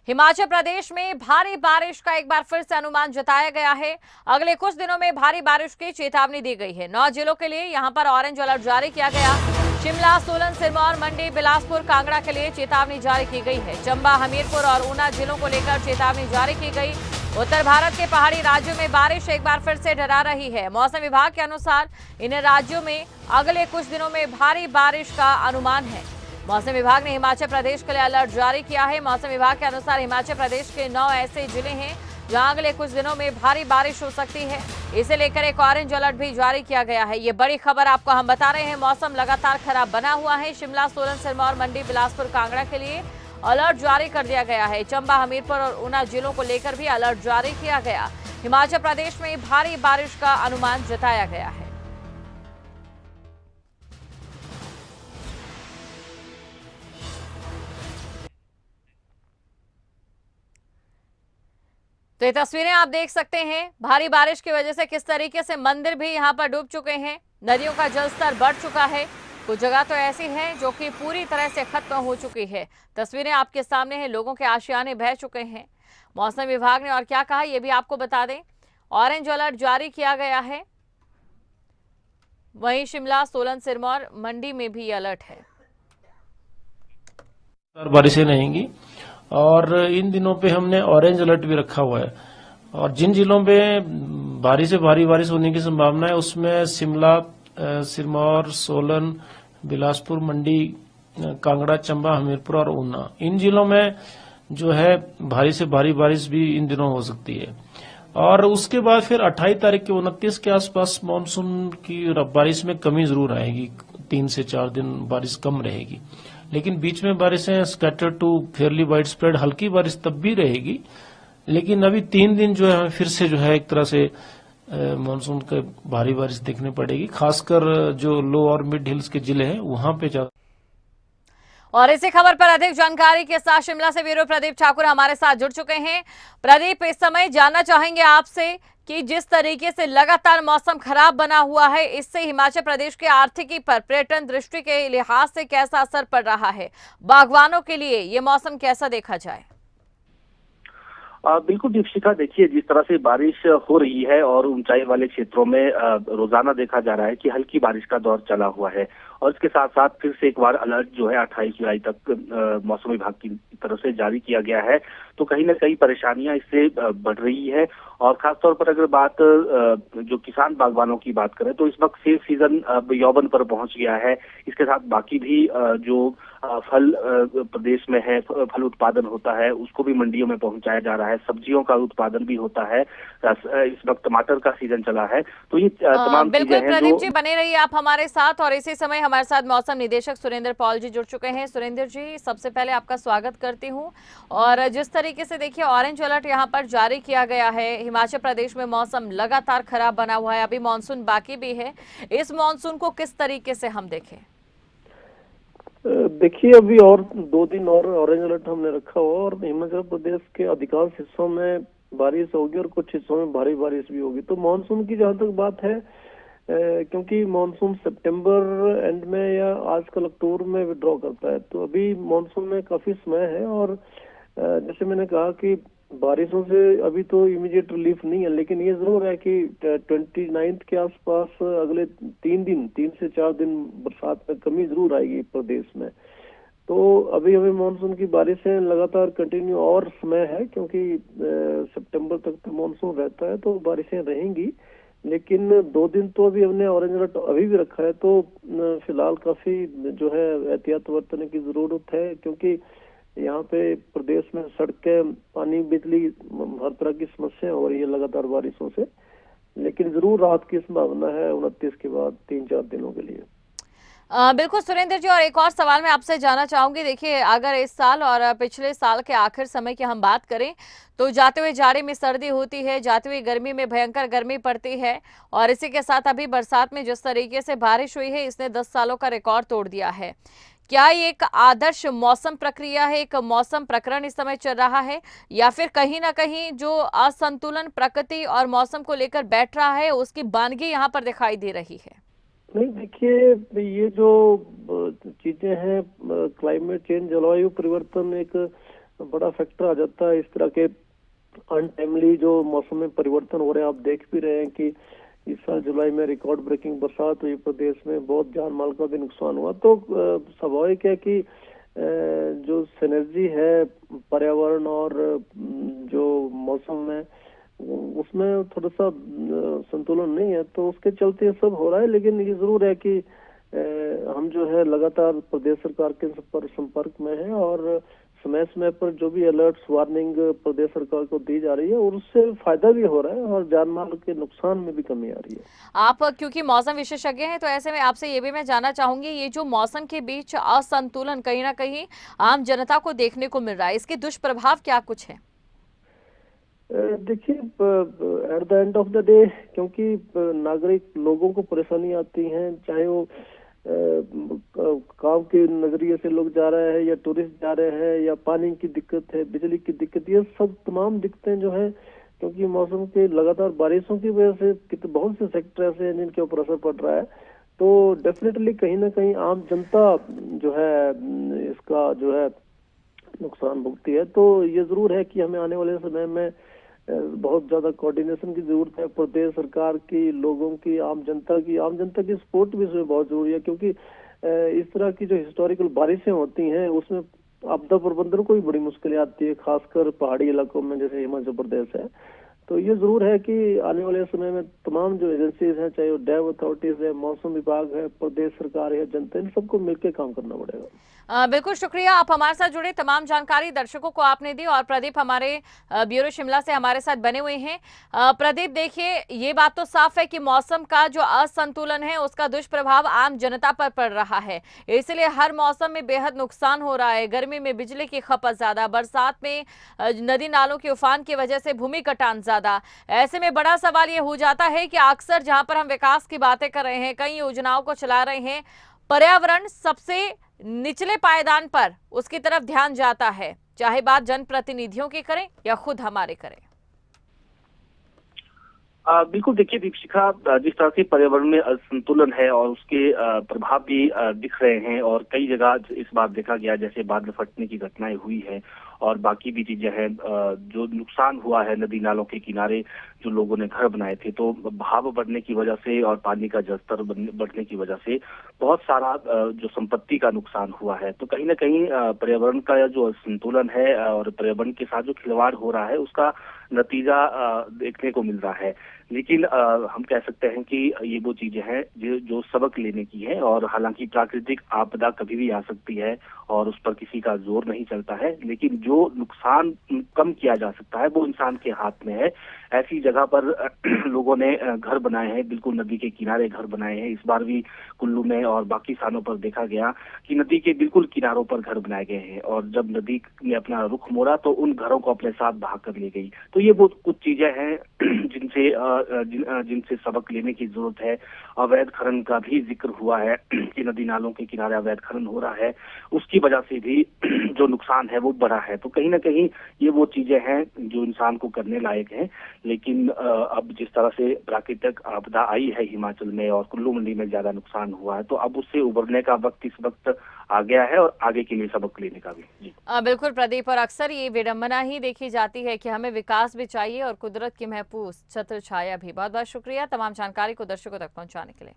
हिमाचल प्रदेश में भारी बारिश का एक बार फिर से अनुमान जताया गया है। अगले कुछ दिनों में भारी बारिश की चेतावनी दी गई है। 9 जिलों के लिए यहां पर ऑरेंज अलर्ट जारी किया गया। शिमला, सोलन, सिरमौर, मंडी, बिलासपुर, कांगड़ा के लिए चेतावनी जारी की गई है। चंबा, हमीरपुर और ऊना जिलों को लेकर चेतावनी जारी की गई। उत्तर भारत के पहाड़ी राज्यों में बारिश एक बार फिर से डरा रही है। मौसम विभाग के अनुसार इन राज्यों में अगले कुछ दिनों में भारी बारिश का अनुमान है। मौसम विभाग ने हिमाचल प्रदेश के लिए अलर्ट जारी किया है। मौसम विभाग के अनुसार हिमाचल प्रदेश के 9 ऐसे जिले हैं जहां अगले कुछ दिनों में भारी बारिश हो सकती है। इसे लेकर एक ऑरेंज अलर्ट भी जारी किया गया है। ये बड़ी खबर आपको हम बता रहे हैं। मौसम लगातार खराब बना हुआ है। शिमला, सोलन, सिरमौर, मंडी, बिलासपुर, कांगड़ा के लिए अलर्ट जारी कर दिया गया है। चंबा, हमीरपुर और ऊना जिलों को लेकर भी अलर्ट जारी किया गया। हिमाचल प्रदेश में भारी बारिश का अनुमान जताया गया है। तो ये तस्वीरें आप देख सकते हैं। भारी बारिश की वजह से किस तरीके से मंदिर भी यहां पर डूब चुके हैं। नदियों का जलस्तर बढ़ चुका है। कुछ जगह तो ऐसी है जो कि पूरी तरह से खत्म हो चुकी है। तस्वीरें आपके सामने हैं। लोगों के आशियाने बह चुके हैं। मौसम विभाग ने और क्या कहा ये भी आपको बता दें। ऑरेंज अलर्ट जारी किया गया है। वहीं शिमला, सोलन, सिरमौर, मंडी में भी अलर्ट है। बारिशें रहेंगी और इन दिनों पे हमने ऑरेंज अलर्ट भी रखा हुआ है। और जिन जिलों पे भारी से भारी बारिश होने की संभावना है उसमें शिमला, सिरमौर, सोलन, बिलासपुर, मंडी, कांगड़ा, चंबा, हमीरपुर और ऊना, इन जिलों में जो है भारी से भारी बारिश भी इन दिनों हो सकती है। और उसके बाद फिर 28 तारीख के 29 के आसपास मानसून की बारिश में कमी जरूर आएगी। 3 से 4 दिन बारिश कम रहेगी, लेकिन बीच में बारिशें scatter to fairly wide spread हल्की बारिश तब भी रहेगी। लेकिन अभी 3 दिन जो है हमें फिर से जो है एक तरह से मानसून के भारी बारिश देखने पड़ेगी, खासकर जो लो और मिड हिल्स के जिले हैं वहां पे ज्यादा। और इसी खबर पर अधिक जानकारी के साथ शिमला से ब्यूरो प्रदीप ठाकुर हमारे साथ जुड़ चुके हैं। प्रदीप, इस समय जानना चाहेंगे आपसे कि जिस तरीके से लगातार मौसम खराब बना हुआ है, इससे हिमाचल प्रदेश के आर्थिकी पर, पर्यटन दृष्टि के लिहाज से कैसा असर पड़ रहा है? बागवानों के लिए ये मौसम कैसा देखा जाए? बिल्कुल दीक्षिका, देखिए जिस तरह से बारिश हो रही है और ऊंचाई वाले क्षेत्रों में रोजाना देखा जा रहा है कि हल्की बारिश का दौर चला हुआ है। और इसके साथ साथ फिर से एक बार अलर्ट जो है 28 जुलाई तक मौसम विभाग की तरफ से जारी किया गया है। तो कहीं ना कहीं परेशानियां इससे बढ़ रही है। और खासतौर पर अगर बात जो किसान बागवानों की बात करें तो इस वक्त सेब सीजन यौवन पर पहुंच गया है। इसके साथ बाकी भी जो फल प्रदेश में है, फल उत्पादन होता है, उसको भी मंडियों में पहुंचाया जा रहा है। सब्जियों का उत्पादन भी होता है। इस वक्त टमाटर का सीजन चला है। तो ये तमाम चीजें हैं। प्रदीप जी, बने रहिए आप हमारे साथ। और इसी समय हमारे साथ मौसम निदेशक सुरेंद्र पॉल जी जुड़ चुके हैं। सुरेंद्र जी, सबसे पहले आपका स्वागत करती हूँ। और जिस तरीके से देखिए ऑरेंज अलर्ट यहाँ पर जारी किया गया है, हिमाचल प्रदेश में मौसम लगातार खराब बना हुआ है। अभी मानसून बाकी भी है। इस मानसून को किस तरीके से हम देखें? देखिए, अभी और 2 दिन और ऑरेंज अलर्ट हमने रखा हुआ और हिमाचल प्रदेश के अधिकांश हिस्सों में बारिश होगी और कुछ हिस्सों में भारी बारिश भी होगी। तो मानसून की जहां तक बात है, क्योंकि मानसून सितंबर एंड में या आजकल अक्टूबर में विड्रॉ करता है, तो अभी मानसून में काफी समय है। और जैसे मैंने कहा कि बारिशों से अभी तो इमीडिएट रिलीफ नहीं है, लेकिन ये जरूर है कि 29 के आसपास अगले 3 से 4 दिन बरसात में कमी जरूर आएगी प्रदेश में। तो अभी हमें मानसून की बारिशें लगातार कंटिन्यू और समय है, क्योंकि सितंबर तक तो मानसून रहता है, तो बारिशें रहेंगी। लेकिन 2 दिन तो अभी हमने ऑरेंज अलर्ट अभी भी रखा है। तो फिलहाल काफी जो है एहतियात बरतने की जरूरत है, क्योंकि यहाँ पे प्रदेश में सड़कें, पानी, बिजली, हर तरह की समस्या हो रही है लगातार बारिशों से। लेकिन जरूर राहत की संभावना है 29 के बाद 3-4 दिनों के लिए। बिल्कुल सुरेंद्र जी, और एक और सवाल मैं आपसे जानना चाहूंगी। देखिए, अगर इस साल और पिछले साल के आखिर समय की हम बात करें तो जाते हुए जाड़े में सर्दी होती है, जाते हुए गर्मी में भयंकर गर्मी पड़ती है, और इसी के साथ अभी बरसात में जिस तरीके से बारिश हुई है, इसने 10 सालों का रिकॉर्ड तोड़ दिया है। क्या ये एक आदर्श मौसम प्रक्रिया है, एक मौसम प्रकरण इस समय चल रहा है, या फिर कहीं ना कहीं जो असंतुलन प्रकृति और मौसम को लेकर बैठ रहा है उसकी बानगी यहाँ पर दिखाई दे रही है? नहीं, देखिए, ये जो चीजें हैं, क्लाइमेट चेंज, जलवायु परिवर्तन एक बड़ा फैक्टर आ जाता है। इस तरह के अनटाइमली जो मौसम में परिवर्तन हो रहे हैं, आप देख भी रहे हैं कि इस साल जुलाई में रिकॉर्ड ब्रेकिंग बरसात हुई प्रदेश में, बहुत जान माल का भी नुकसान हुआ। तो स्वाभाविक है कि जो सिनर्जी है पर्यावरण और जो मौसम में, उसमें थोड़ा सा संतुलन नहीं है, तो उसके चलते ये सब हो रहा है। लेकिन ये जरूर है कि हम जो है लगातार प्रदेश सरकार के संपर्क में है और समय समय पर जो भी अलर्ट्स वार्निंग प्रदेश सरकार को दी जा रही है और उससे फायदा भी हो रहा है और जान माल के नुकसान में भी कमी आ रही है। आप क्योंकि मौसम विशेषज्ञ हैं, तो ऐसे में आपसे ये भी मैं जानना चाहूंगी, ये जो मौसम के बीच असंतुलन कहीं ना कहीं आम जनता को देखने को मिल रहा है, इसके दुष्प्रभाव क्या कुछ है? देखिए, at the end of the day, क्योंकि नागरिक लोगों को परेशानी आती है, चाहे वो काम के नजरिए से लोग जा रहे हैं या टूरिस्ट जा रहे हैं या पानी की दिक्कत है, बिजली की दिक्कत, ये सब तमाम दिक्कतें जो है, क्योंकि मौसम के लगातार बारिशों की वजह से बहुत से सेक्टर ऐसे हैं जिनके ऊपर असर पड़ रहा है। तो डेफिनेटली कहीं ना कहीं आम जनता जो है इसका जो है नुकसान भुगती है। तो ये जरूर है कि हमें आने वाले समय में बहुत ज्यादा कोऑर्डिनेशन की जरूरत है, प्रदेश सरकार की, लोगों की, आम जनता की सपोर्ट भी इसमें बहुत जरूरी है। क्योंकि इस तरह की जो हिस्टोरिकल बारिशें होती हैं उसमें आपदा प्रबंधन को भी बड़ी मुश्किलें आती है, खासकर पहाड़ी इलाकों में जैसे हिमाचल प्रदेश है। तो ये जरूर है कि आने वाले समय में तमाम जो एजेंसीज हैं, चाहे वो डैम अथॉरिटीज है, मौसम विभाग है, प्रदेश सरकार है, जनता, इन सबको मिलकर काम करना पड़ेगा। बिल्कुल शुक्रिया, आप हमारे साथ जुड़े, तमाम जानकारी दर्शकों को आपने दी। और प्रदीप हमारे ब्यूरो शिमला से हमारे साथ बने हुए हैं। प्रदीप, देखिए, ये बात तो साफ है कि मौसम का जो असंतुलन है उसका दुष्प्रभाव आम जनता पर पड़ रहा है, इसलिए हर मौसम में बेहद नुकसान हो रहा है। गर्मी में बिजली की खपत ज्यादा, बरसात में नदी नालों के उफान की वजह से भूमि कटान ज्यादा। ऐसे में बड़ा सवाल ये हो जाता है कि अक्सर जहां पर हम विकास की बातें कर रहे हैं, कई योजनाओं को चला रहे हैं, पर्यावरण सबसे निचले पायदान पर उसकी तरफ ध्यान जाता है, चाहे बात जनप्रतिनिधियों की करें या खुद हमारे करें। बिल्कुल, देखिए दीपशिखा, जिस तरह से पर्यावरण में असंतुलन है और उसके प्रभाव भी दिख रहे हैं और कई जगह इस बार देखा गया जैसे बादल फटने की घटनाएं हुई है और बाकी भी चीजें हैं, जो नुकसान हुआ है नदी नालों के किनारे जो लोगों ने घर बनाए थे, तो बहाव बढ़ने की वजह से और पानी का जलस्तर बढ़ने की वजह से बहुत सारा जो संपत्ति का नुकसान हुआ है। तो कहीं ना कहीं पर्यावरण का जो संतुलन है और पर्यावरण के साथ जो खिलवाड़ हो रहा है उसका नतीजा देखने को मिल रहा है। लेकिन हम कह सकते हैं कि ये वो चीजें हैं जो सबक लेने की है। और हालांकि प्राकृतिक आपदा कभी भी आ सकती है और उस पर किसी का जोर नहीं चलता है, लेकिन जो नुकसान कम किया जा सकता है वो इंसान के हाथ में है। ऐसी जगह पर लोगों ने घर बनाए हैं, बिल्कुल नदी के किनारे घर बनाए हैं। इस बार भी कुल्लू में और बाकी स्थानों पर देखा गया कि नदी के बिल्कुल किनारों पर घर बनाए गए हैं और जब नदी ने अपना रुख मोड़ा तो उन घरों को अपने साथ बहा कर ले गई। तो ये वो कुछ चीजें हैं जिनसे सबक लेने की जरूरत है। अवैध खनन का भी जिक्र हुआ है कि नदी नालों के किनारे अवैध खनन हो रहा है, उसकी वजह से भी जो नुकसान है वो बड़ा है। तो कहीं ना कहीं ये वो चीजें हैं जो इंसान को करने लायक हैं। लेकिन अब जिस तरह से प्राकृतिक आपदा आई है हिमाचल में और कुल्लू मंडी में ज्यादा नुकसान हुआ है, तो अब उससे उबरने का वक्त इस वक्त आ गया है और आगे के लिए सबक लेने का भी। जी बिल्कुल प्रदीप, और अक्सर ये विडंबना ही देखी जाती है कि हमें विकास भी चाहिए और कुदरत की महफूज छत्र छाया भी। बहुत बहुत शुक्रिया तमाम जानकारी को दर्शकों तक पहुंचाने के लिए।